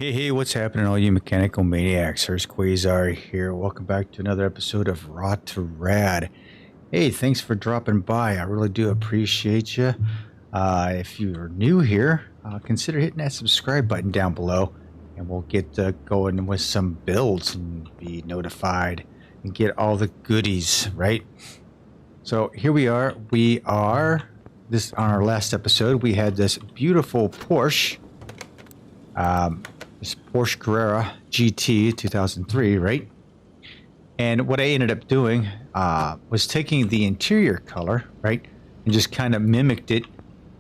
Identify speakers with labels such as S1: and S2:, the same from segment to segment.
S1: Hey, what's happening, all you mechanical maniacs? Hurst Quayzar here. Welcome back to another episode of Rot2Rad. Hey, thanks for dropping by. I really do appreciate you. If you're new here, consider hitting that subscribe button down below, and we'll get going with some builds and be notified and get all the goodies, right? So here we are. On our last episode, we had this beautiful Porsche. This Porsche Carrera GT 2003, right? And what I ended up doing was taking the interior color, right, and just kind of mimicked it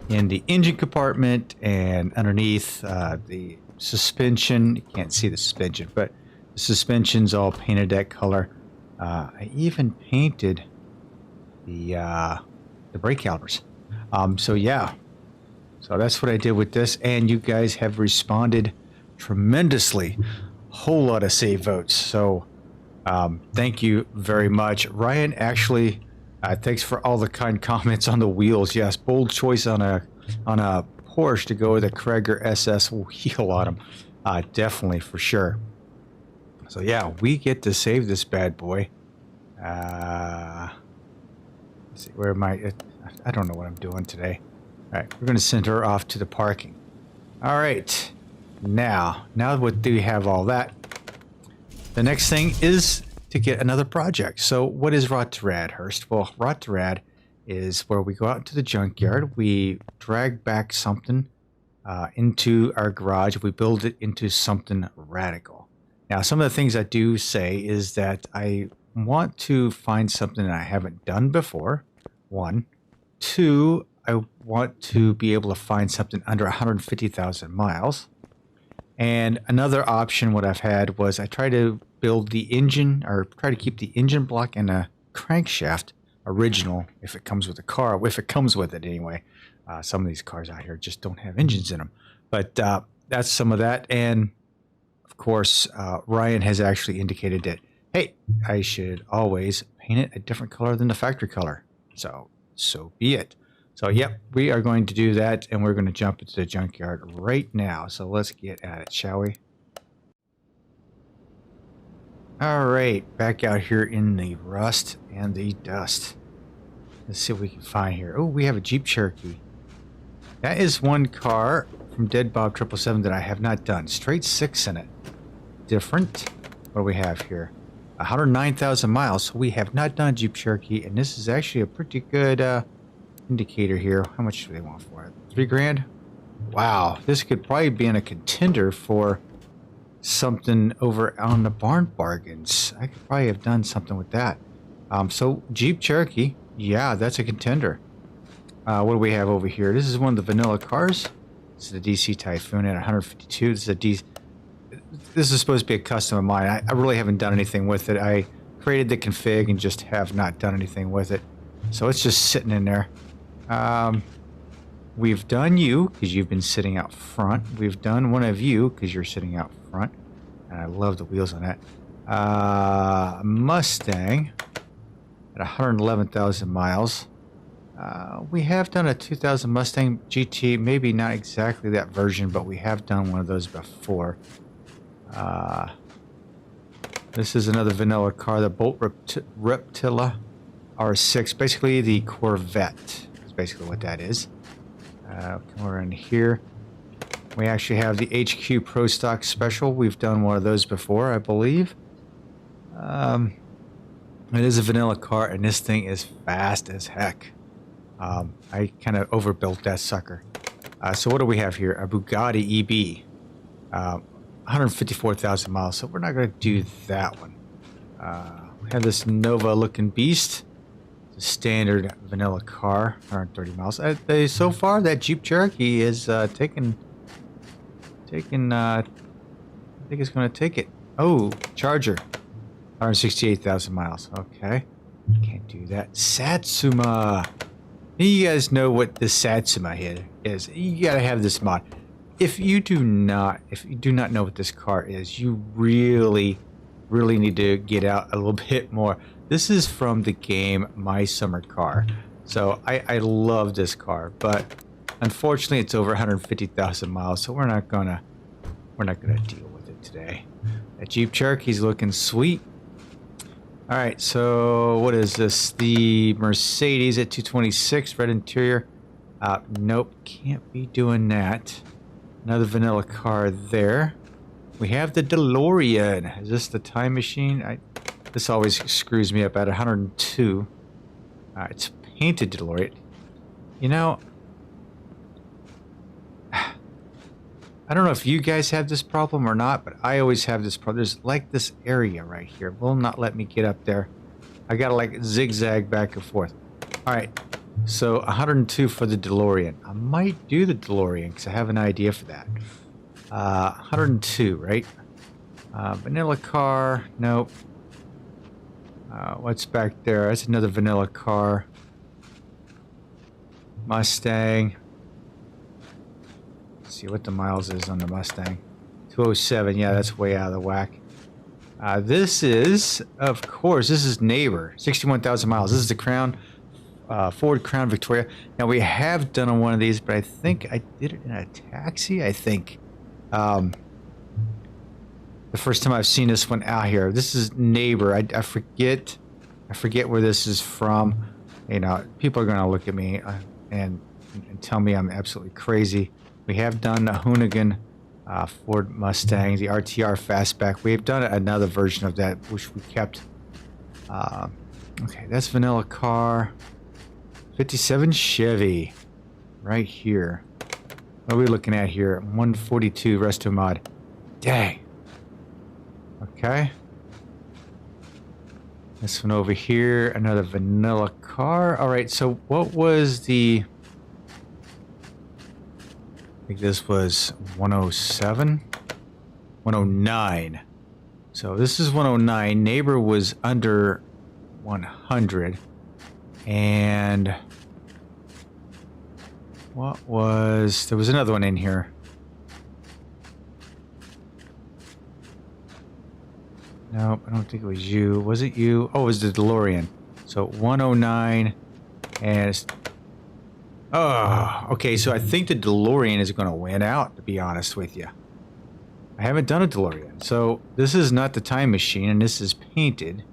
S1: in the engine compartment and underneath the suspension. You can't see the suspension, but the suspension's all painted that color. I even painted the brake calipers. So yeah, so that's what I did with this, and you guys have responded tremendously. Whole lot of save votes, so thank you very much. Ryan actually thanks for all the kind comments on the wheels. Yes, bold choice on a Porsche to go with a Krager SS wheel on them. Definitely, for sure. So yeah, we get to save this bad boy. Let's see, where am I? I don't know what I'm doing today. All right, we're going to send her off to the parking. All right. Now that we have all that, the next thing is to get another project. So what is Rot2Rad, Hurst? Well, Rot2Rad is where we go out into the junkyard, we drag back something into our garage, we build it into something radical. Now, some of the things I do say is that I want to find something that I haven't done before, one. Two, I want to be able to find something under 150,000 miles. And another option, what I've had, was I try to build the engine, or try to keep the engine block and a crankshaft original if it comes with the car, if it comes with it anyway. Some of these cars out here just don't have engines in them. But that's some of that. And of course, Ryan has actually indicated that, hey, I should always paint it a different color than the factory color. So be it. So, yep, we are going to do that, and we're going to jump into the junkyard right now. So let's get at it, shall we? All right, back out here in the rust and the dust. Let's see what we can find here. Oh, we have a Jeep Cherokee. That is one car from Dead Bob 777 that I have not done. Straight six in it. Different. What do we have here? 109,000 miles. So we have not done Jeep Cherokee, and this is actually a pretty good indicator here. How much do they want for it? $3 grand? Wow, this could probably be in a contender for something over on the Barn Bargains. I could probably have done something with that. So Jeep Cherokee, yeah, that's a contender. What do we have over here? This is one of the vanilla cars. This is the DC Typhoon at 152. This is supposed to be a custom of mine. I really haven't done anything with it. I created the config and just have not done anything with it. So it's just sitting in there. We've done you because you've been sitting out front. We've done one of you because you're sitting out front. And I love the wheels on that. Mustang at 111,000 miles. We have done a 2000 Mustang GT. Maybe not exactly that version, but we have done one of those before. This is another vanilla car, the Bolt Reptilla R6. Basically the Corvette. Basically what that is. Come around here. We actually have the HQ Pro Stock Special. We've done one of those before, I believe. It is a vanilla car, and this thing is fast as heck. I kind of overbuilt that sucker. So what do we have here? A Bugatti EB. 154,000 miles, so we're not going to do that one. We have this Nova looking beast. Standard vanilla car, 130 miles. So far, that Jeep Cherokee is taking. I think it's going to take it. Oh, Charger, 168,000 miles. Okay, can't do that. Satsuma. You guys know what the Satsuma here is. You got to have this mod. If you do not know what this car is, you really need to get out a little bit more. This is from the game My Summer Car. So I love this car, but unfortunately it's over 150,000 miles, so we're not gonna we're not going to deal with it today. That Jeep Cherokee's looking sweet. All right, so what is this? The Mercedes at 226, red interior. Nope, can't be doing that. Another vanilla car there. We have the DeLorean. Is this the time machine? This always screws me up at 102. It's painted DeLorean. You know, I don't know if you guys have this problem or not, but I always have this problem. There's like this area right here. Will not let me get up there. I gotta like zigzag back and forth. All right, so 102 for the DeLorean. I might do the DeLorean because I have an idea for that. 102, right? Vanilla car, nope. What's back there? That's another vanilla car. Mustang. Let's see what the miles is on the Mustang. 207, yeah, that's way out of the whack. This is, of course, this is Neighbor, 61,000 miles. This is the Crown, Ford Crown Victoria. Now, we have done on one of these, but I think I did it in a taxi, I think. The first time I've seen this one out here. This is Neighbor. I forget where this is from. You know, people are going to look at me and tell me I'm absolutely crazy. We have done a Hoonigan Ford Mustang, the RTR Fastback. We've done another version of that, which we kept. Okay, that's vanilla car. 57 Chevy. Right here. What are we looking at here? 142 Resto Mod. Dang. Okay. This one over here, another vanilla car. All right, so what was the... I think this was 107? 109. So this is 109. Neighbor was under 100. And... what was... there was another one in here. Nope, I don't think it was you. Was it you? Oh, it was the DeLorean. So 109 and it's... oh, okay, so I think the DeLorean is going to win out, to be honest with you. I haven't done a DeLorean. So this is not the time machine, and this is painted.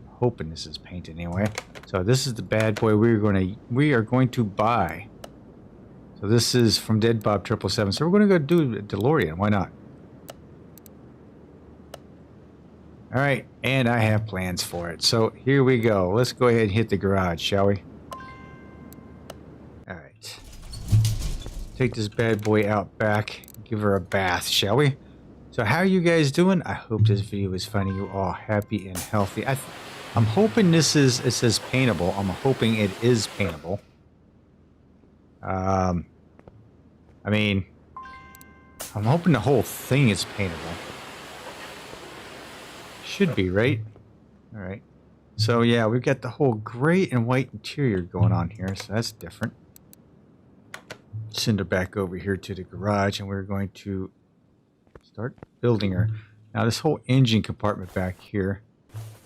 S1: I'm hoping this is painted anyway. So this is the bad boy we are going to buy. So this is from Dead Bob 777. So we're going to go do a DeLorean. Why not? All right, and I have plans for it. So here we go. Let's go ahead and hit the garage, shall we? All right. Take this bad boy out back. Give her a bath, shall we? So how are you guys doing? I hope this video is finding you all happy and healthy. I'm hoping this is, it says paintable. I'm hoping it is paintable. I mean, I'm hoping the whole thing is paintable. Should be, right? All right. So yeah, we've got the whole gray and white interior going on here, so that's different. Send her back over here to the garage, and we're going to start building her. Now this whole engine compartment back here.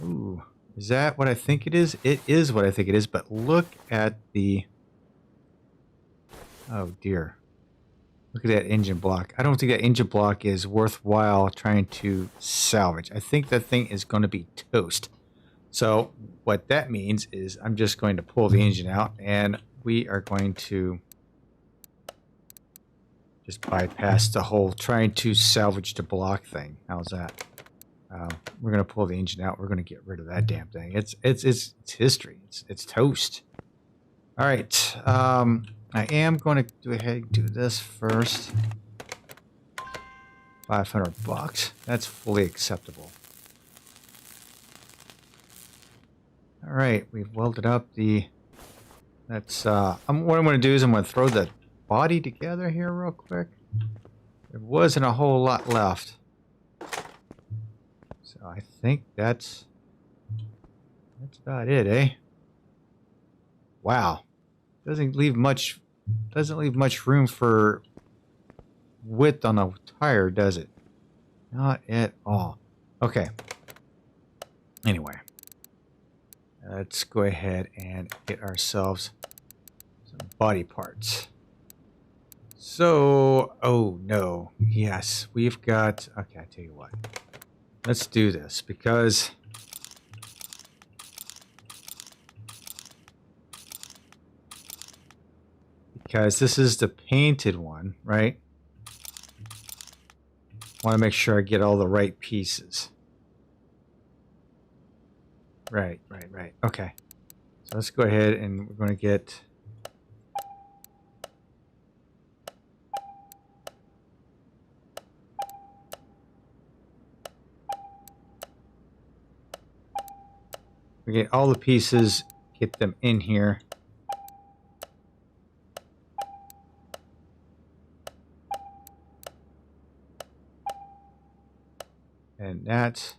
S1: Ooh, is that what I think it is? It is what I think it is, but look at the... oh dear. Look at that engine block. I don't think that engine block is worthwhile trying to salvage. I think that thing is going to be toast. So what that means is I'm just going to pull the engine out, and we are going to just bypass the whole trying to salvage the block thing. How's that? We're going to pull the engine out. We're going to get rid of that damn thing. It's history. It's toast. All right. I am going to go ahead and do this first. $500. That's fully acceptable. All right, we've welded up the... that's what I'm going to do is I'm going to throw the body together here real quick. There wasn't a whole lot left. So I think that's about it, eh? Wow. Doesn't leave much room for width on a tire, does it? Not at all. Okay. Anyway, let's go ahead and get ourselves some body parts. So, oh no. Yes, we've got... Okay, I tell you what. Let's do this because... Because this is the painted one, right? I want to make sure I get all the right pieces. Right. Okay. So let's go ahead and we're going to get... We get all the pieces, get them in here. And that's...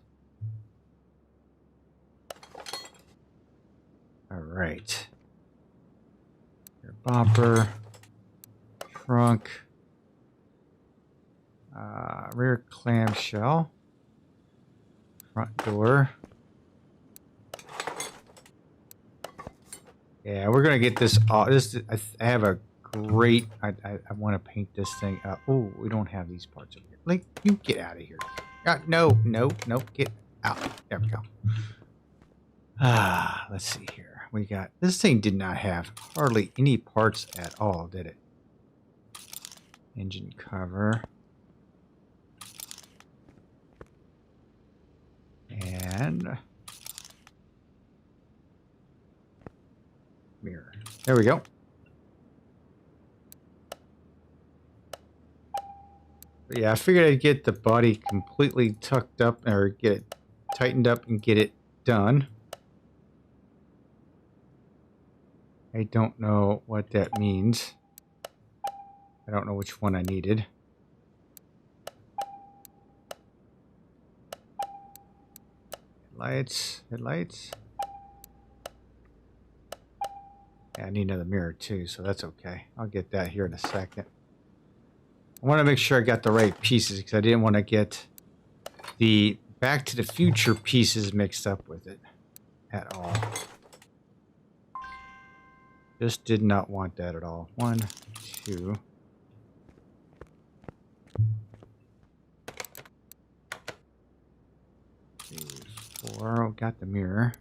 S1: All right. Your bumper, trunk, rear clamshell, front door. Yeah, we're gonna get this all. I have a great. I want to paint this thing up. Oh, we don't have these parts over here. Like, you get out of here. No, get out. There we go. Let's see here. We got this thing did not have hardly any parts at all, did it? Engine cover. And mirror. There we go. But yeah, I figured I'd get the body completely tucked up or get it tightened up and get it done. I don't know what that means. I don't know which one I needed. Headlights. Yeah, I need another mirror too, so that's okay. I'll get that here in a second. I want to make sure I got the right pieces because I didn't want to get the Back to the Future pieces mixed up with it at all. Just did not want that at all. 1, 2. Oh, got the mirror.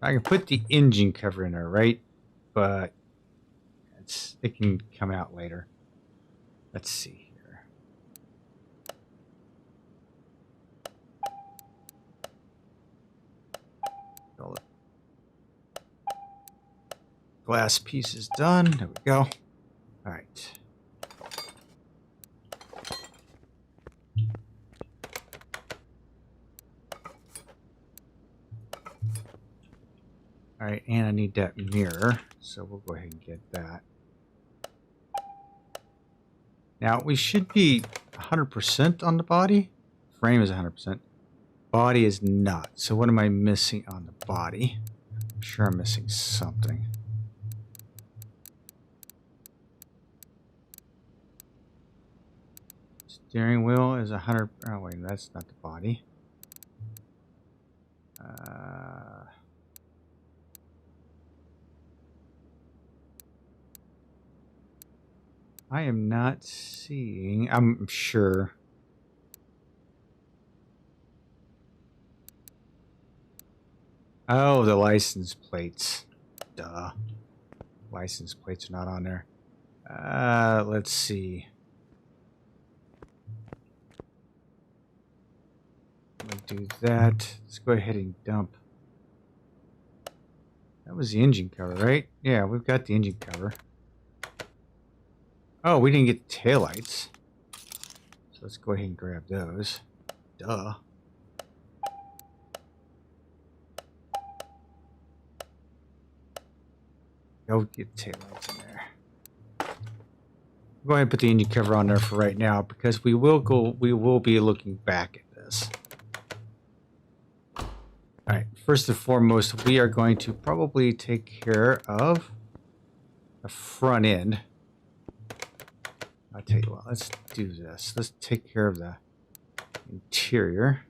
S1: I can put the engine cover in there, right? But it can come out later. Let's see here. All the glass pieces done. There we go. All right. All right, and I need that mirror, so we'll go ahead and get that. Now, we should be 100% on the body. Frame is 100%. Body is not. So what am I missing on the body? I'm sure I'm missing something. Steering wheel is 100. Oh, wait, that's not the body. I am not seeing. I'm sure. Oh, the license plates. Duh. License plates are not on there. Let's see. I'm gonna do that. Let's go ahead and dump. That was the engine cover, right? Yeah, we've got the engine cover. Oh, we didn't get the taillights. So let's go ahead and grab those. Duh. Go get taillights in there. Go ahead and put the engine cover on there for right now because we will be looking back at this. Alright, first and foremost, we are going to probably take care of the front end. I'll tell you what, let's do this. Let's take care of the interior.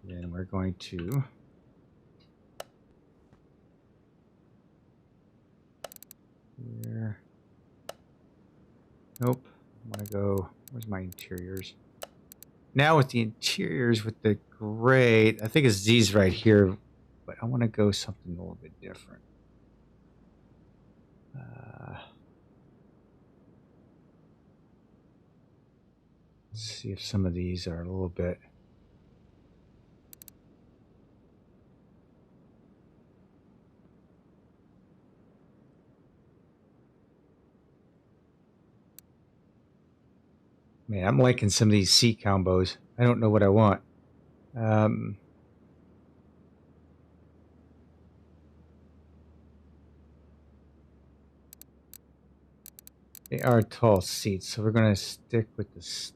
S1: Then we're going to Nope. I want to go... Where's my interiors? Now with the interiors, with the gray, I think it's these right here, but I want to go something a little bit different. Let's see if some of these are a little bit... Man, I'm liking some of these seat combos. I don't know what I want. They are tall seats, so we're going to stick with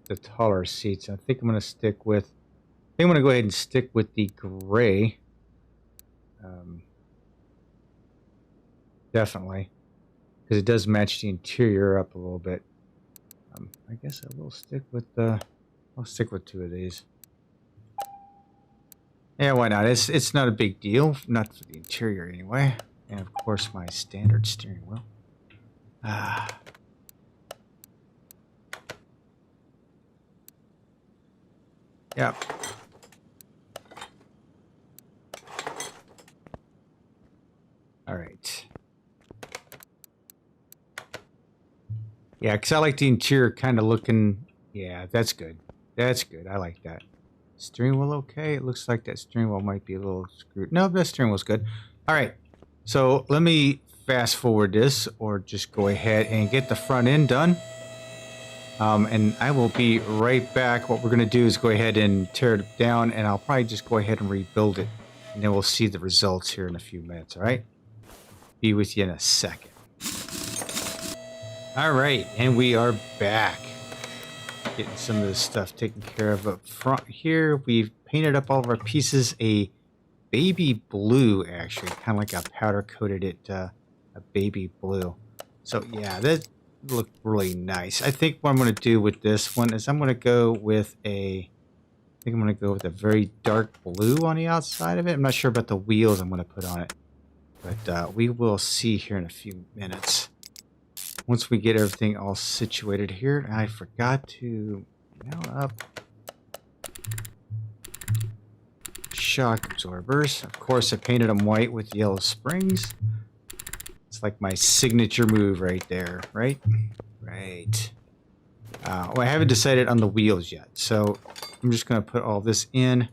S1: the taller seats. I think I'm going to stick with... I think I'm going to go ahead and stick with the gray. Definitely. Because it does match the interior up a little bit. I guess I will stick with the... I'll stick with two of these. Yeah, why not? It's not a big deal. Not for the interior anyway. And of course my standard steering wheel. Yep. All right. Yeah, because I like the interior kind of looking... Yeah, that's good. That's good. I like that. Steering wheel okay? It looks like that steering wheel might be a little screwed. No, that steering wheel's good. All right. So let me fast forward this or just go ahead and get the front end done. And I will be right back. What we're going to do is go ahead and tear it down, and I'll probably just go ahead and rebuild it. And then we'll see the results here in a few minutes, all right? Be with you in a second. All right, and we are back. Getting some of this stuff taken care of up front here. We've painted up all of our pieces a baby blue, actually. Kind of like I powder coated it a baby blue. So, yeah, that look really nice. I think what I'm going to do with this one is I'm going to go with a very dark blue on the outside of it. I'm not sure about the wheels I'm going to put on it, but we will see here in a few minutes. Once we get everything all situated here, I forgot to mount up shock absorbers. Of course, I painted them white with yellow springs. It's like my signature move right there, right? Right. Well, I haven't decided on the wheels yet, so I'm just going to put all this in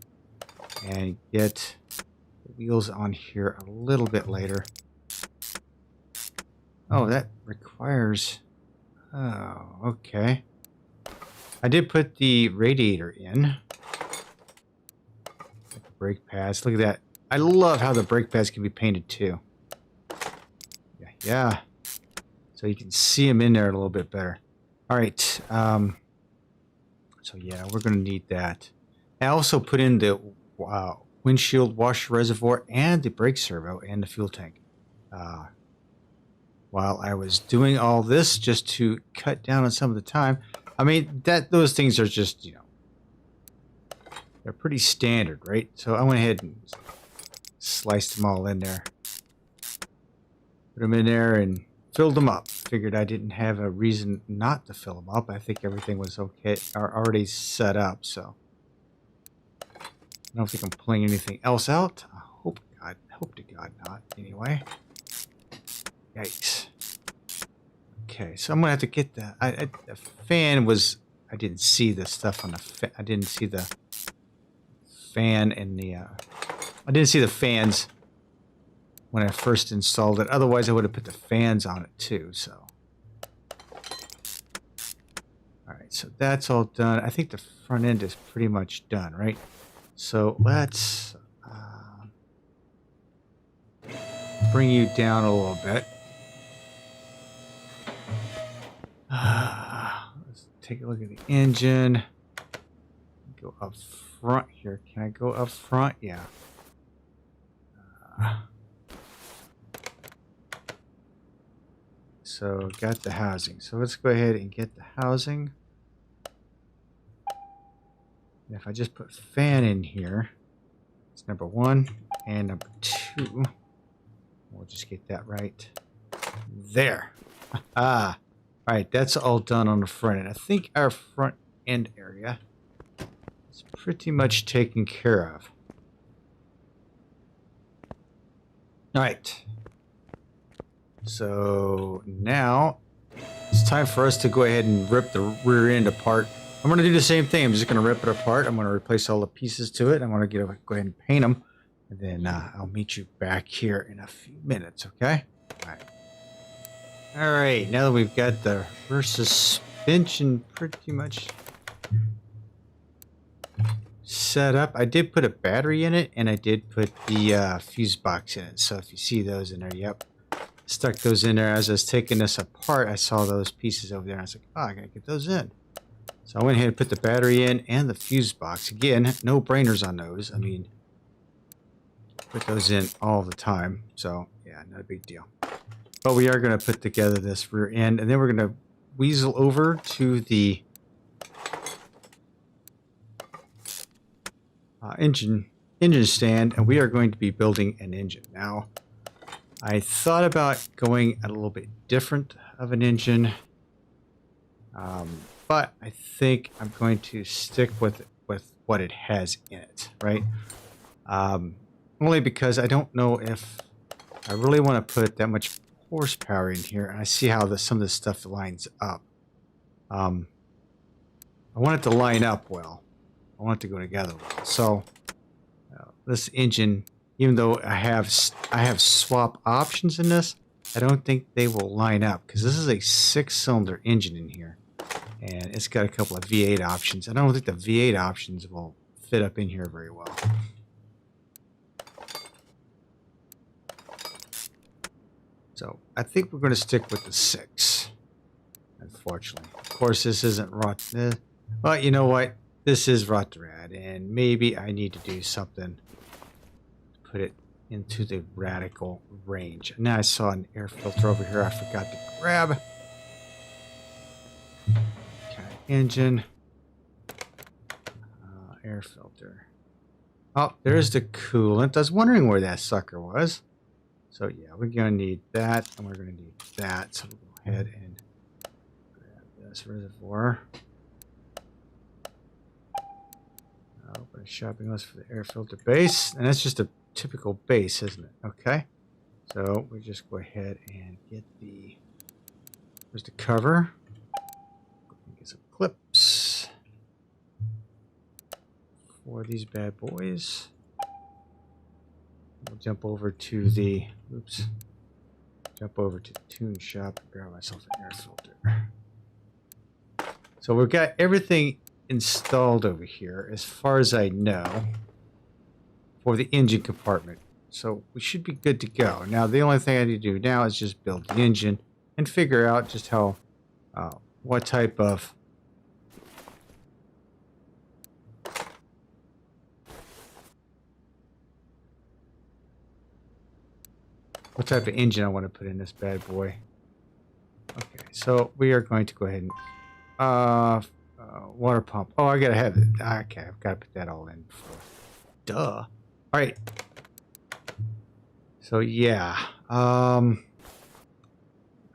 S1: and get the wheels on here a little bit later. Oh, that requires... Oh, okay. I did put the radiator in. Brake pads. Look at that. I love how the brake pads can be painted too. Yeah. So you can see them in there a little bit better. All right. So yeah, we're going to need that. I also put in the windshield washer reservoir and the brake servo and the fuel tank. While I was doing all this just to cut down on some of the time. I mean, those things are just, you know, they're pretty standard, right? So I went ahead and sliced them all in there. Put them in there and filled them up. Figured I didn't have a reason not to fill them up. I think everything was okay, or already set up, so. I don't think I'm pulling anything else out. I hope to God not, anyway. Yikes. Okay, so I'm gonna have to get the fan was... I didn't see the stuff on the fan. I didn't see the fan in the... I didn't see the fans when I first installed it. Otherwise, I would have put the fans on it too, so. Alright, so that's all done. I think the front end is pretty much done, right? So let's bring you down a little bit. Let's take a look at the engine. Go up front here. Can I go up front? Yeah. So got the housing. So let's go ahead and get the housing. And if I just put fan in here, it's number 1 and number 2. We'll just get that right there. All right, that's all done on the front end. I think our front end area is pretty much taken care of. All right. So now it's time for us to go ahead and rip the rear end apart. I'm going to do the same thing. I'm just going to rip it apart. I'm going to replace all the pieces to it. I'm going to go ahead and paint them. And then I'll meet you back here in a few minutes, okay? All right. All right, now that we've got the rear suspension pretty much set up, I did put a battery in it, and I did put the fuse box in it. So if you see those in there, yep. Stuck those in there. As I was taking this apart, I saw those pieces over there. And I was like, oh, I gotta get those in. So I went ahead and put the battery in and the fuse box. Again, no brainers on those. I mean, put those in all the time. So yeah, not a big deal. But we are going to put together this rear end, and then we're going to weasel over to the engine stand, and we are going to be building an engine. Now, I thought about going a little bit different of an engine, but I think I'm going to stick with what it has in it, right? Only because I don't know if I really want to put that much horsepower in here, and I see how some of this stuff lines up. I want it to line up well. I want it to go together well. So this engine, even though I have swap options in this, I don't think they will line up because this is a 6-cylinder engine in here, and it's got a couple of V8 options. I don't think the V8 options will fit up in here very well. So I think we're going to stick with the 6, unfortunately. Of course, this isn't Rot. Well, you know what? This is Rot2Rad, and maybe I need to do something to put it into the radical range. Now I saw an air filter over here I forgot to grab. Okay, engine. Air filter. Oh, there's the coolant. I was wondering where that sucker was. So yeah, we're going to need that, and we're going to need that. So we'll go ahead and grab this reservoir. Open a shopping list for the air filter base, and that's just a typical base, isn't it? Okay. So we just go ahead and get there's the cover. Get some clips for these bad boys. We'll jump over to the tune shop and grab myself an air filter. So we've got everything installed over here, as far as I know, for the engine compartment. So we should be good to go. Now the only thing I need to do now is just build the engine and figure out just how, what type of engine I want to put in this bad boy. Okay, so we are going to go ahead and water pump. Oh, I gotta have it. Okay, I've got to put that all in before. Duh. All right. So yeah, I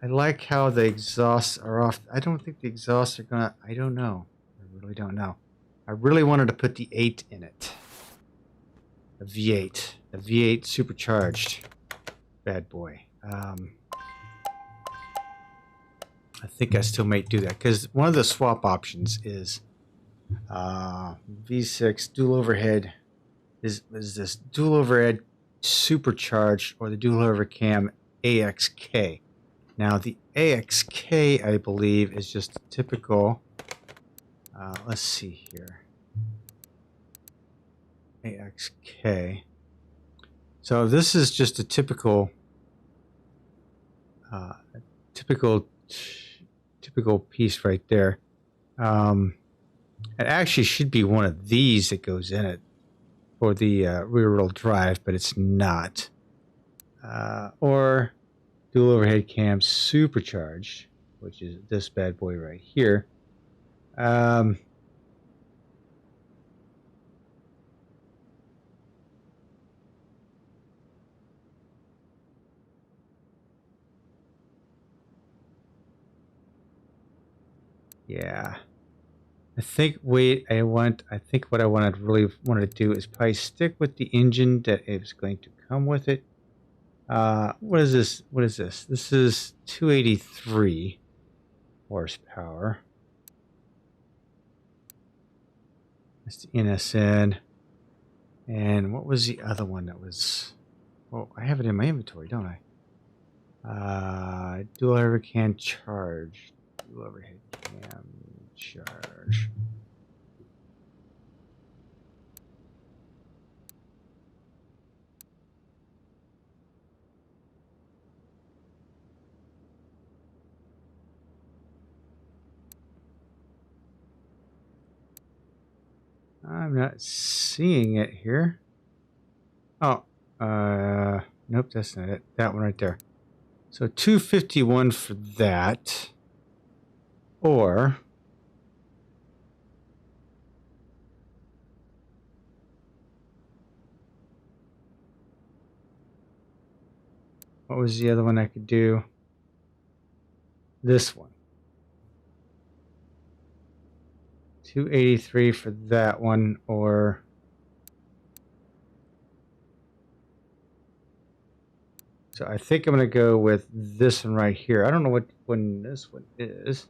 S1: like how the exhausts are off. I don't think the exhausts are gonna. I don't know. I really don't know. I really wanted to put the 8 in it. The V8. The V8 supercharged bad boy. I think I still may do that because one of the swap options is V6 dual overhead. Is this dual overhead supercharged or the dual overhead cam AXK? Now the AXK, I believe, is just a typical. Let's see here. AXK. So this is just a typical piece right there. It actually should be one of these that goes in it for the rear-wheel drive, but it's not. Or dual overhead cam supercharged, which is this bad boy right here. Yeah. I think I think what I really wanted to do is probably stick with the engine that is going to come with it. What is this? What is this? This is 283 horsepower. That's the NSN. And what was the other one that was... Oh, I have it in my inventory, don't I? Dual overhead cam charge. Dual overhead cam charge. I'm not seeing it here. Oh, nope, that's not it. That one right there. So 251 for that. Or what was the other one I could do? This one. 283 for that one, or so I think I'm going to go with this one right here. I don't know what one this one is,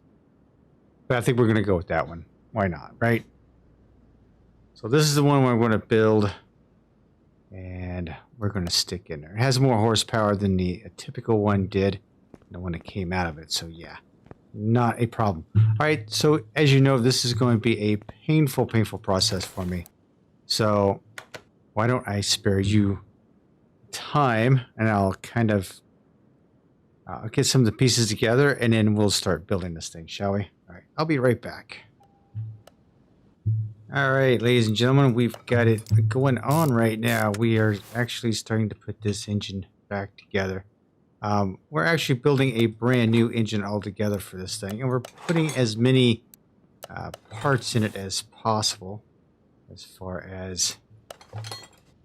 S1: but I think we're going to go with that one. Why not, right? So this is the one we're going to build, and we're going to stick in there. It has more horsepower than the typical one did, the one that came out of it. So yeah, not a problem. All right, so as you know, this is going to be a painful process for me. So why don't I spare you time, and I'll kind of I'll get some of the pieces together, and then we'll start building this thing, shall we? All right, I'll be right back. All right, ladies and gentlemen, we've got it going on right now. We are actually starting to put this engine back together. We're actually building a brand new engine altogether for this thing, and we're putting as many parts in it as possible. As far as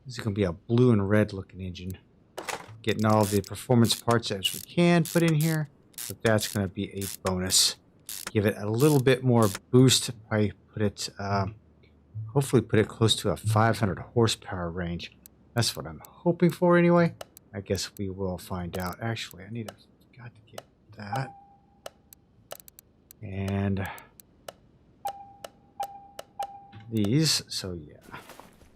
S1: this is going to be a blue and red looking engine, getting all the performance parts as we can put in here, but that's going to be a bonus. Give it a little bit more boost. I put it, hopefully put it close to a 500 horsepower range. That's what I'm hoping for anyway. I guess we will find out. Actually, I got to get that. And these, so yeah.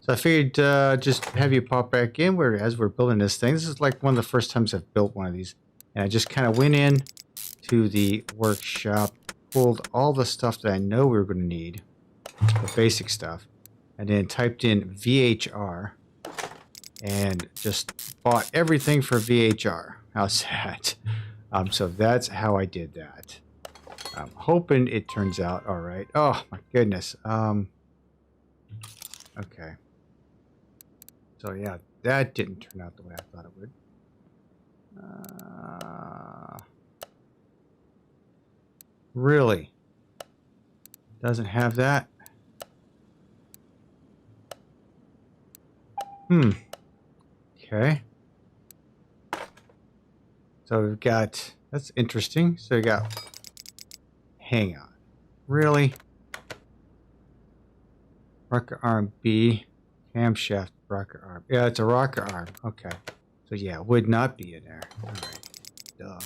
S1: So I figured just have you pop back in as we're building this thing. This is like one of the first times I've built one of these. And I just kind of went in to the workshop, pulled all the stuff that I know we were going to need, the basic stuff, and then typed in VHR and just bought everything for VHR. How's that? So that's how I did that. I'm hoping it turns out all right. Oh my goodness. Okay. So yeah, that didn't turn out the way I thought it would. Really? Doesn't have that? Okay. So we've got, that's interesting. So we got, hang on. Really? Rocker arm B, camshaft rocker arm. Yeah, it's a rocker arm. Okay. So yeah, it would not be in there. All right. Duh. All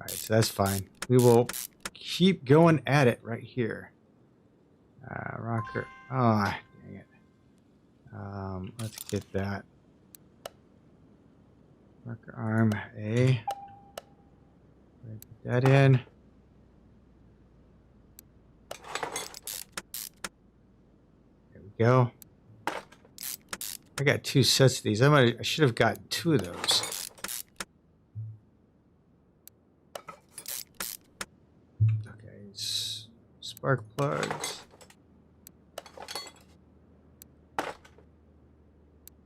S1: right, so that's fine. We will keep going at it right here. Rocker. Oh, dang it. Let's get that. Rocker arm A. Put that in. There we go. I got 2 sets of these. I should have gotten 2 of those. Okay, spark plugs.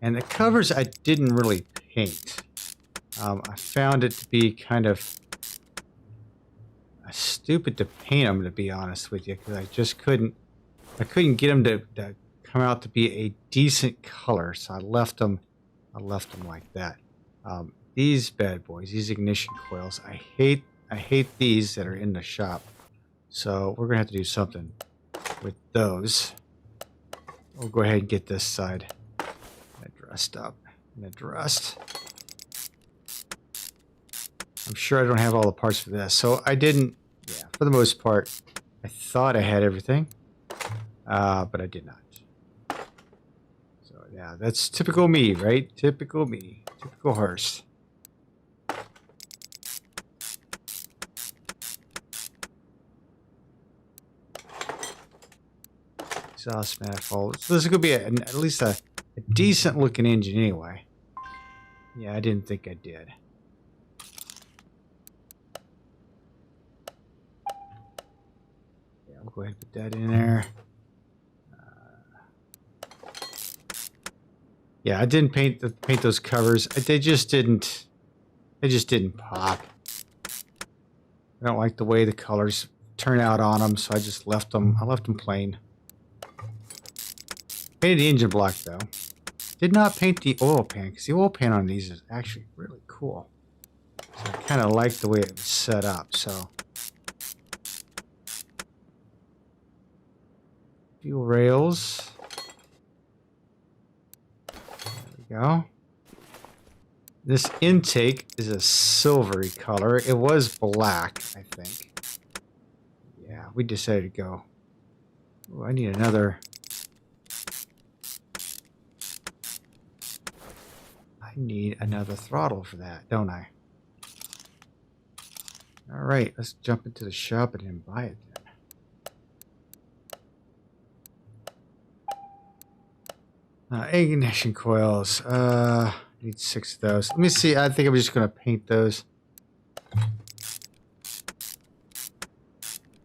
S1: And the covers I didn't really paint. I found it to be kind of stupid to paint them, to be honest with you, because I couldn't get them to come out to be a decent color, so I left them like that. These bad boys, these ignition coils, I hate these that are in the shop. So we're gonna have to do something with those. We'll go ahead and get this side dressed up and addressed. I'm sure I don't have all the parts for this, so I didn't. Yeah, for the most part, I thought I had everything, but I did not. So yeah, that's typical me, right? Typical me, typical Hurst. Exhaust manifold. So this is gonna be at least a decent looking engine anyway. Yeah, I didn't think I did. Yeah, we'll go ahead and put that in there. Yeah, I didn't paint those covers. They just didn't pop. I don't like the way the colors turn out on them, so I just left them. I left them plain. Painted the engine block though. Did not paint the oil pan because the oil pan on these is actually really cool. So I kind of like the way it was set up. So fuel rails. There we go. This intake is a silvery color. It was black, I think. Yeah, we decided to go. Oh, I need another. I need another throttle for that, don't I? All right, let's jump into the shop and then buy it then. Ignition coils. Need 6 of those. Let me see. I think I'm just going to paint those.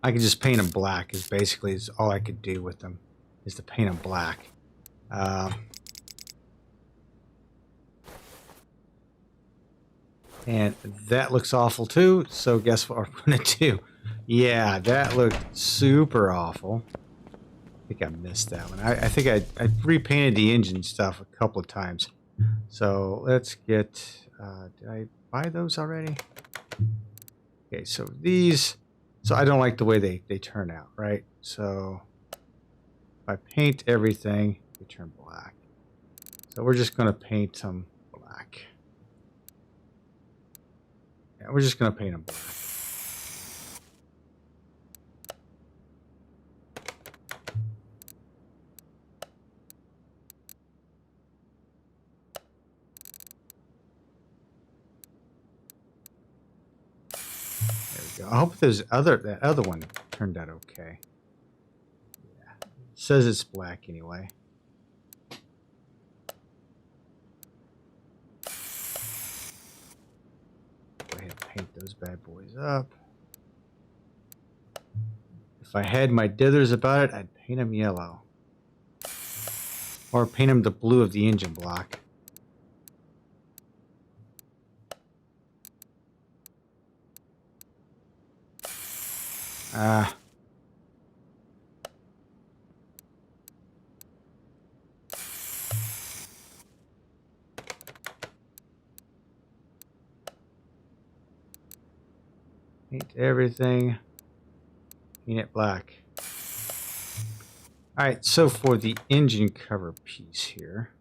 S1: I can just paint them black. Is basically all I could do with them is to paint them black. And that looks awful too. So guess what we're going to do? Yeah, that looked super awful. I think I missed that one. I think I repainted the engine stuff a couple of times. So let's get, did I buy those already? Okay, so these, so I don't like the way they turn out, right? So if I paint everything, they turn black. So we're just going to paint them black. Yeah, we're just going to paint them black. I hope that other one turned out okay. Yeah. It says it's black anyway. Go ahead and paint those bad boys up. If I had my dithers about it, I'd paint them yellow. Or paint them the blue of the engine block. Paint everything. Paint it black. Alright, so for the engine cover piece here.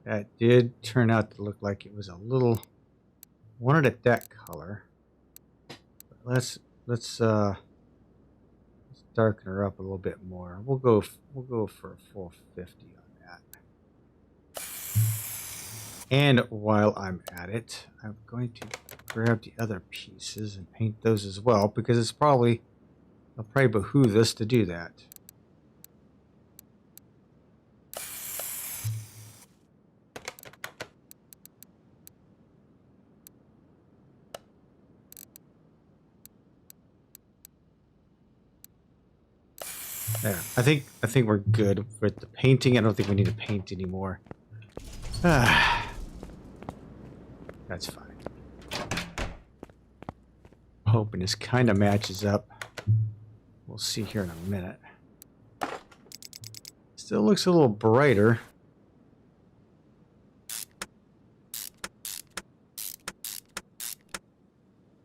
S1: That did turn out to look like it was a little... wanted it that color. But let's darken her up a little bit more. We'll go for a full 50 on that. And while I'm at it, I'm going to grab the other pieces and paint those as well because it'll probably behoove us to do that. There. I think we're good with the painting. I don't think we need to paint anymore. That's fine. Hoping this kind of matches up. We'll see here in a minute. Still looks a little brighter.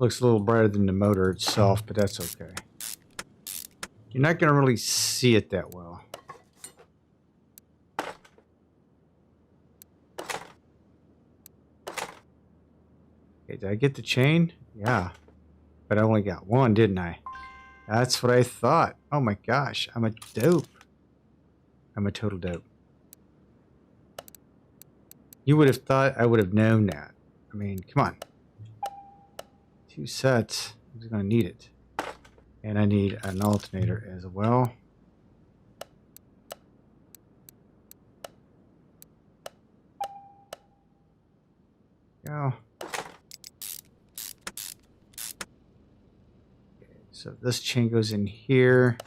S1: Looks a little brighter than the motor itself, but that's okay. You're not going to really see it that well. Okay, did I get the chain? Yeah. But I only got one, didn't I? That's what I thought. Oh my gosh, I'm a dope. I'm a total dope. You would have thought I would have known that. I mean, come on. 2 sets. I'm just going to need it. And I need an alternator as well. Go. Okay, so this chain goes in here.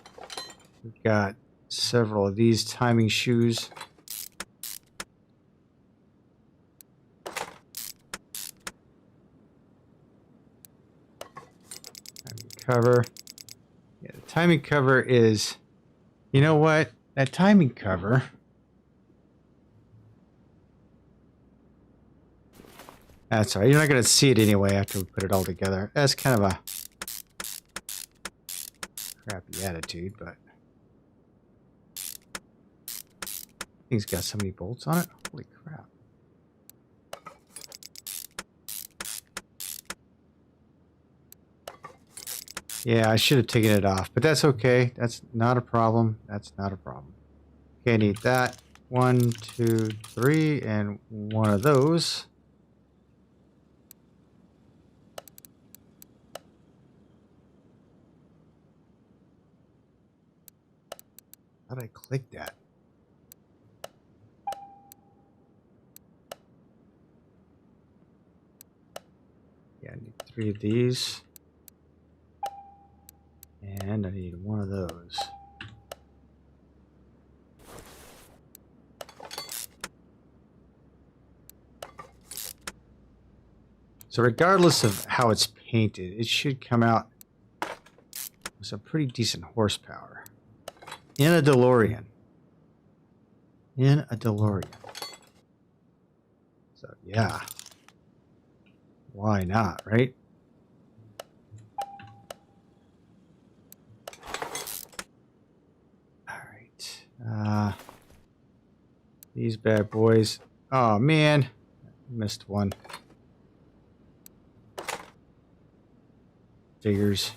S1: We've got several of these timing shoes. Timing cover. Yeah, the timing cover is, you know what? That timing cover. That's all right. You're not going to see it anyway after we put it all together. That's kind of a crappy attitude, but thing's got so many bolts on it. Holy crap. Yeah, I should have taken it off, but that's okay. That's not a problem. That's not a problem. Okay, I need that. 1, 2, 3, and one of those. How did I click that? Yeah, I need 3 of these. And I need one of those. So regardless of how it's painted, it should come out with some pretty decent horsepower. In a DeLorean. In a DeLorean. So yeah. Why not, right? These bad boys. Oh man, missed one. Figures.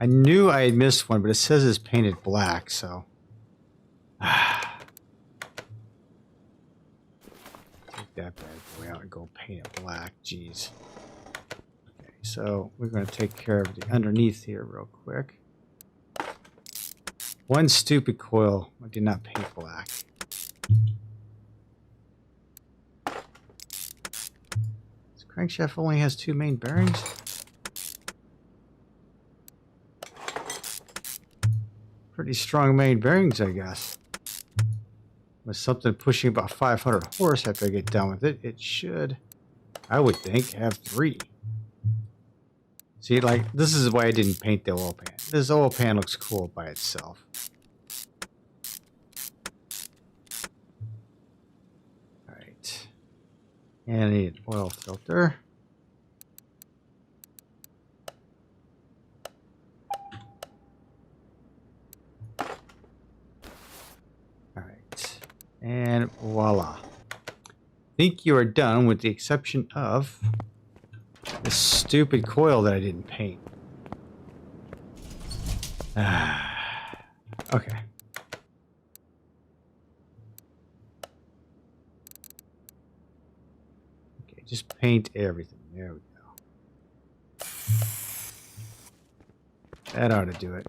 S1: I knew I had missed one, but it says it's painted black, so. Take that bad boy out and go paint it black. Jeez. Okay, so we're going to take care of the underneath here real quick. One stupid coil I did not paint black. This crankshaft only has 2 main bearings. Pretty strong main bearings, I guess. With something pushing about 500 horse after I get done with it, it should, I would think, have 3. See, like, this is why I didn't paint the oil pan. This oil pan looks cool by itself. Alright. And I need an oil filter. Alright. And voila. I think you are done with the exception of this stupid coil that I didn't paint. Okay. Okay, just paint everything. There we go. That ought to do it.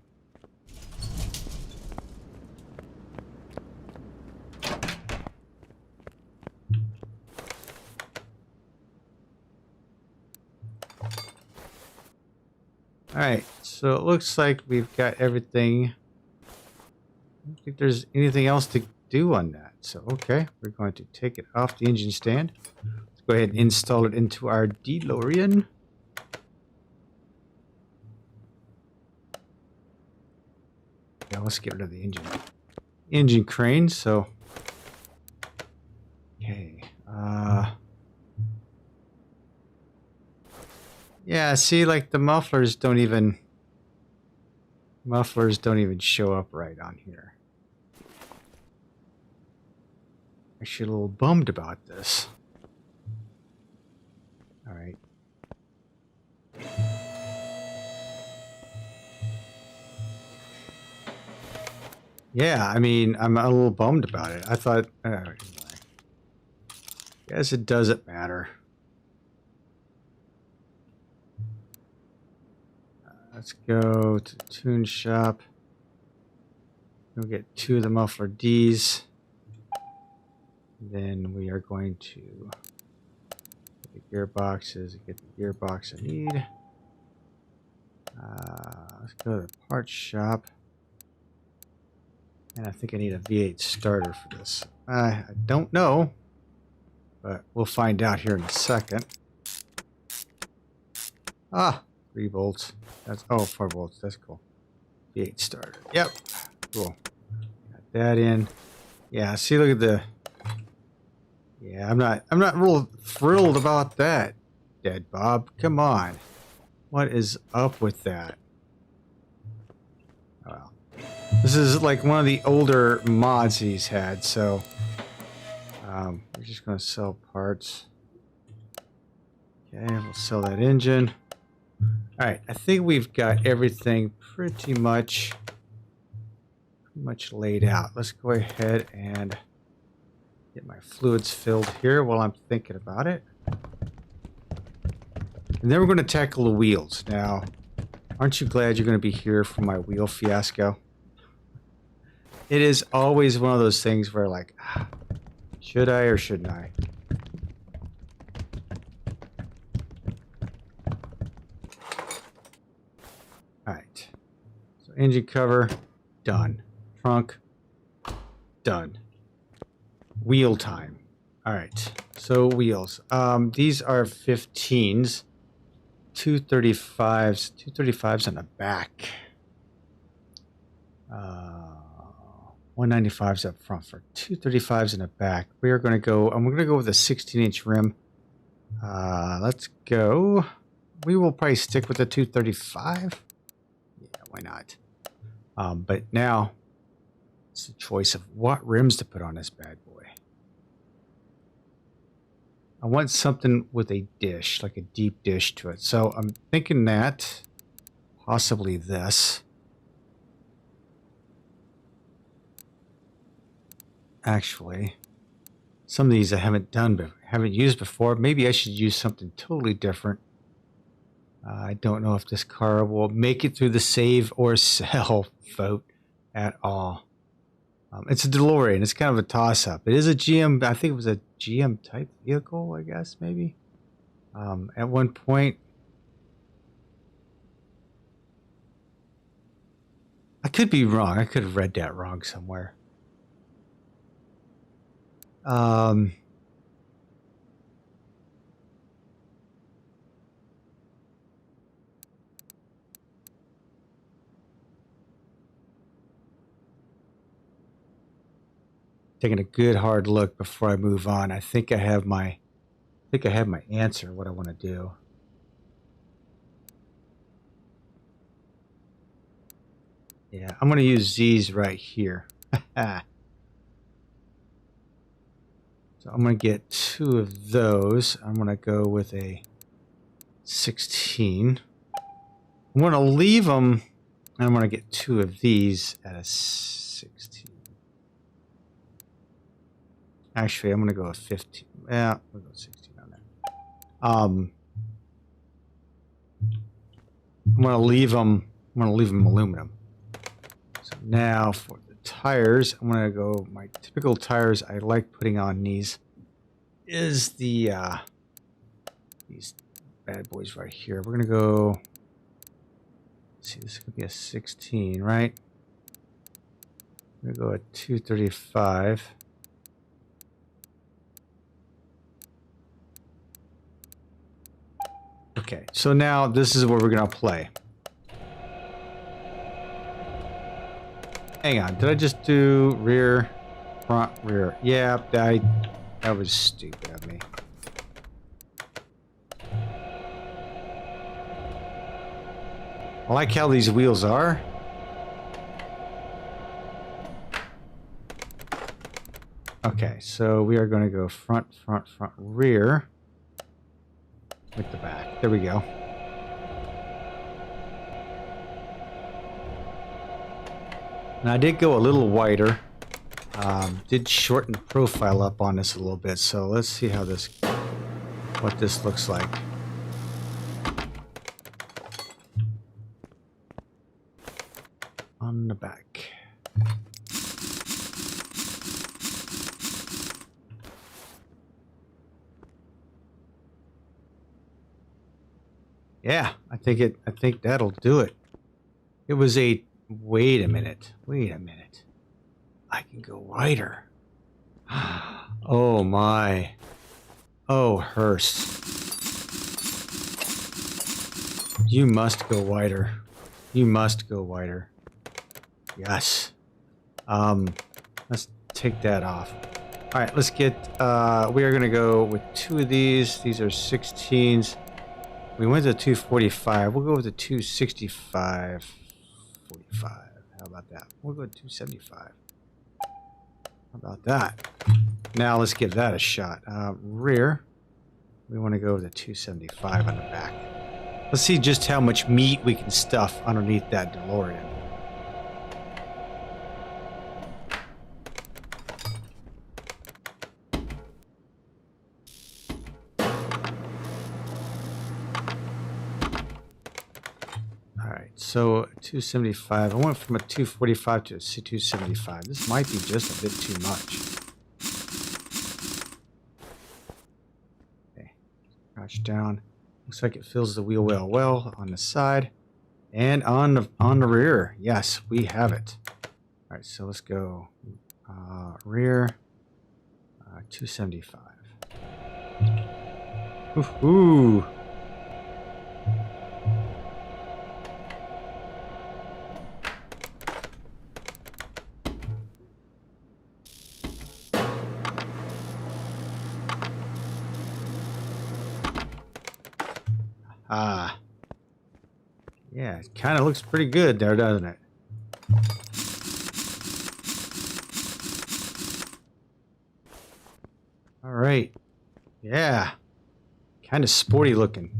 S1: Alright, so it looks like we've got everything. I don't think there's anything else to do on that. So, okay, we're going to take it off the engine stand. Let's go ahead and install it into our DeLorean. Yeah, let's get rid of the engine crane. So, okay, Yeah, see, like the mufflers don't even show up right on here. Actually, a little bummed about this. All right. Yeah, I mean, I'm a little bummed about it. I thought, anyway. Guess it doesn't matter. Let's go to the tune shop. We'll get 2 of the muffler Ds. Then we are going to get the gearboxes, get the gearbox I need. Let's go to the parts shop. And I think I need a V8 starter for this. I don't know, but we'll find out here in a second. Ah, 3 volts. That's 4 volts. That's cool. V8 starter. Yep. Cool. Got that in. Yeah. See, look at the. Yeah, I'm not real thrilled about that, Dead Bob. Come on. What is up with that? Well, this is like one of the older mods he's had, so we're just gonna sell parts. Okay, we'll sell that engine. All right, I think we've got everything pretty much laid out. Let's go ahead and get my fluids filled here while I'm thinking about it. And then we're going to tackle the wheels. Now, aren't you glad you're going to be here for my wheel fiasco? It is always one of those things where, like, should I or shouldn't I? All right. So engine cover, done. Trunk, done. Wheel time. All right. So wheels. These are 15s. 235s. 235s on the back. 195s up front for 235s in the back. We are going to go. I'm going to go with a 16-inch rim. Let's go. We will probably stick with the 235. Yeah, why not? But now it's a choice of what rims to put on this bad boy. I want something with a dish, like a deep dish to it. So I'm thinking that possibly this. Actually, some of these I haven't used before. Maybe I should use something totally different. I don't know if this car will make it through the save or sell vote at all. It's a DeLorean. It's kind of a toss-up. It is a GM. I think it was a GM type vehicle, I guess, maybe. At one point. I could be wrong. I could have read that wrong somewhere. Taking a good hard look before I move on. I think I have my answer, what I want to do. Yeah, I'm going to use these right here. So I'm going to get 2 of those. I'm going to go with a 16. I'm going to leave them, and I'm going to get 2 of these at a 16. Actually, I'm going to go with 15. Yeah, we'll go 16 on that. I'm going to leave them. I'm going to leave them aluminum. So now for the tires, I'm going to go. My typical tires I like putting on these is the these bad boys right here. We're going to go. Let's see, this could be a 16, right? I'm going to go at 235. Okay, so now this is where we're going to play. Hang on, did I just do rear, front, rear? Yeah, that was stupid of me. I like how these wheels are. Okay, so we are going to go front, front, front, rear with the back. There we go. And I did go a little wider. Did shorten the profile up on this a little bit. So let's see how this, what this looks like. On the back. Yeah, I think that'll do it. It was a, wait a minute. I can go wider. Oh my. Oh, Hurst. You must go wider. You must go wider. Yes. Let's take that off. All right, let's get, we are going to go with 2 of these. These are 16s. We went to 245. We'll go with the 265. 45. How about that? We'll go to 275. How about that? Now let's give that a shot. Rear. We want to go with the 275 on the back. Let's see just how much meat we can stuff underneath that DeLorean. So 275. I went from a 245 to a 275. This might be just a bit too much. Okay, crouch down. Looks like it fills the wheel well on the side and on the rear. Yes, we have it. All right, so let's go rear 275. Ooh. Yeah, it kind of looks pretty good there, doesn't it? All right. Yeah. Kind of sporty looking.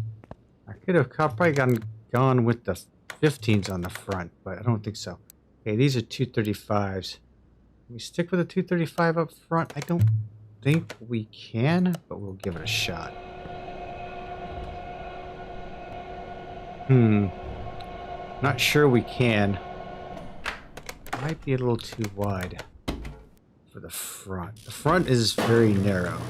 S1: I could have probably gone with the 15s on the front, but I don't think so. Okay, these are 235s. Can we stick with the 235 up front? I don't think we can, but we'll give it a shot. Not sure we can. Might be a little too wide for the front. The front is very narrow.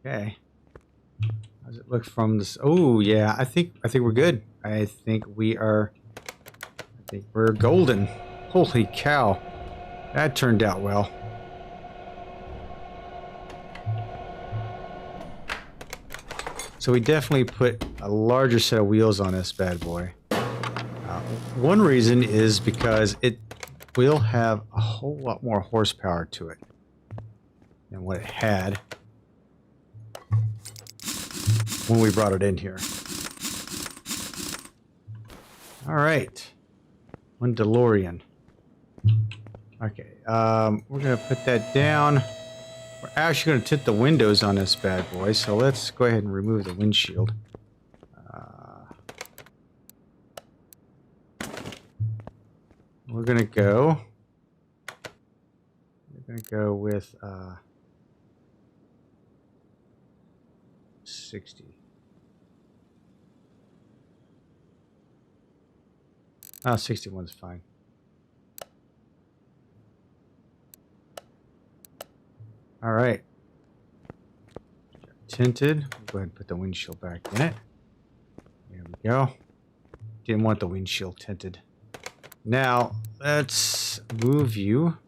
S1: Okay. How's it look from this? Oh yeah, I think we're good. I think we're golden. Holy cow. That turned out well. So we definitely put a larger set of wheels on this bad boy. One reason is because it will have a whole lot more horsepower to it than what it had when we brought it in here. All right, one DeLorean. Okay, we're gonna put that down. We're actually gonna tint the windows on this bad boy, so let's go ahead and remove the windshield. We're gonna go with 60. Oh, 61's fine. All right. Tinted. We'll go ahead and put the windshield back in it. There we go. Didn't want the windshield tinted. Now, let's move you.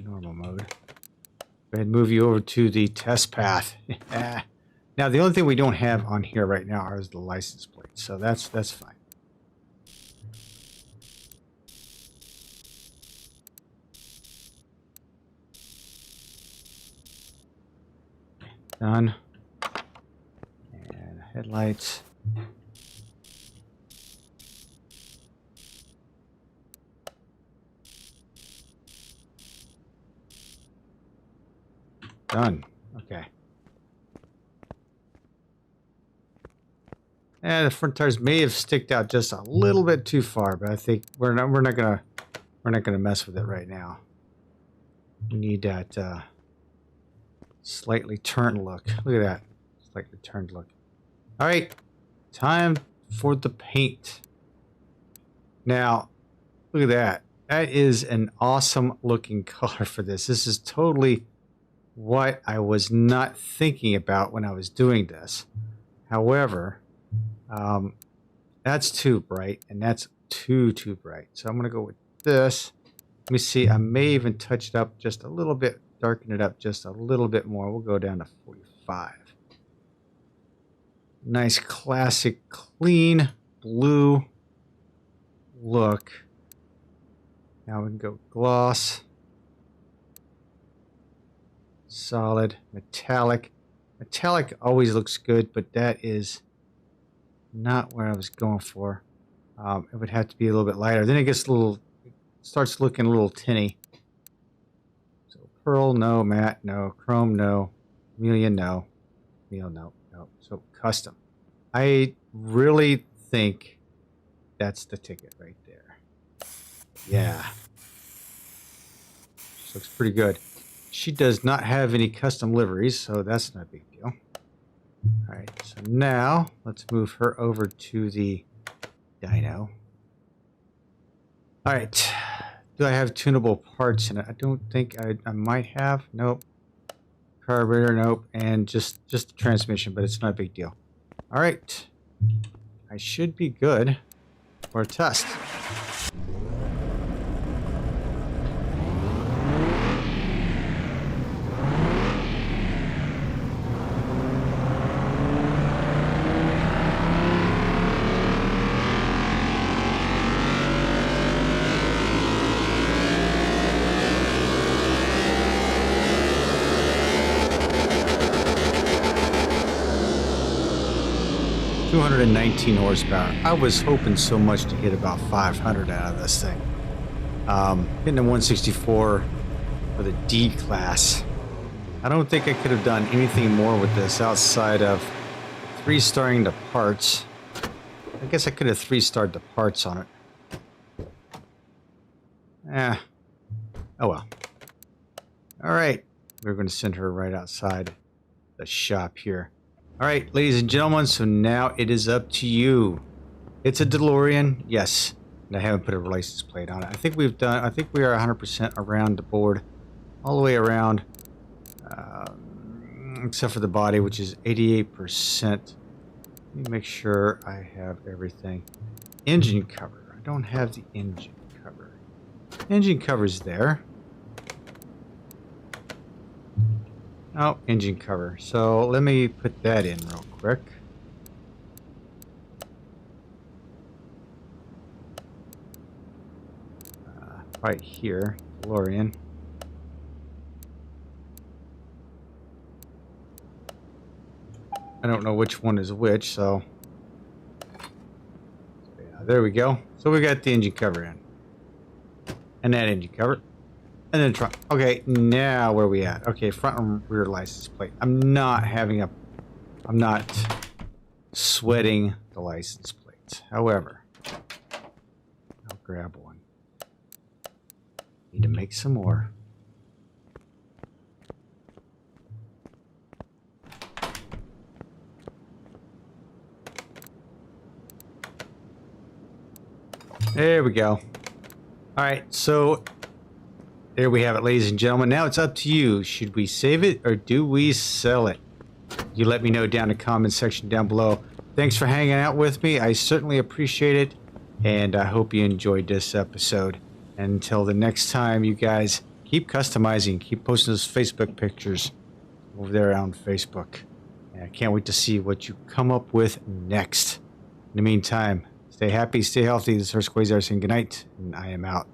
S1: Normal mode. Go ahead and move you over to the test path. Now, the only thing we don't have on here right now is the license plate, so that's fine. Done. And headlights. Done. Okay. And the front tires may have sticked out just a little bit too far, but I think we're not gonna mess with it right now. We need that slightly turned look. Look at that. Slightly turned look. All right. Time for the paint. Now, look at that. That is an awesome looking color for this. This is totally what I was not thinking about when I was doing this. However, that's too bright, and that's too bright. So I'm going to go with this. Let me see. I may even touch it up just a little bit, darken it up just a little bit more. We'll go down to 45. Nice, classic, clean blue look. Now we can go gloss, solid, metallic. Metallic always looks good, but that is not where I was going for. It would have to be a little bit lighter. Then it gets a little, starts looking a little tinny. So pearl, no. Matte, no. Chrome, no. Chameleon, no. Meal, no. So custom. I really think that's the ticket right there. Yeah. This looks pretty good. She does not have any custom liveries, so that's not a big deal. All right, so now let's move her over to the dyno. All right, do I have tunable parts in it? I don't think I might have. Nope. Carburetor, nope. And just the transmission, but it's not a big deal. All right, I should be good for a test. $219 horsepower. I was hoping so much to hit about 500 out of this thing. Hitting a 164 for the D class. I don't think I could have done anything more with this outside of 3-starring the parts. I guess I could have 3-starred the parts on it. Oh well. All right, we're going to send her right outside the shop here. All right, ladies and gentlemen, so now it is up to you. It's a DeLorean, yes. And I haven't put a license plate on it. I think we are 100% around the board, all the way around, except for the body, which is 88%. Let me make sure I have everything. Engine cover. I don't have the engine cover. Engine cover's there. Oh, engine cover. So let me put that in real quick. Right here, DeLorean. I don't know which one is which, so yeah, there we go. So we got the engine cover in. And that engine cover. And then trunk. Okay, now where are we at? Okay, front and rear license plate. I'm not sweating the license plates. However, I'll grab one. Need to make some more. There we go. All right, so there we have it, ladies and gentlemen. Now it's up to you. Should we save it or do we sell it? You let me know down in the comment section down below. Thanks for hanging out with me. I certainly appreciate it. And I hope you enjoyed this episode. Until the next time, you guys keep customizing. Keep posting those Facebook pictures over there on Facebook. And I can't wait to see what you come up with next. In the meantime, stay happy, stay healthy. This is Hurst Quayzar saying goodnight, and I am out.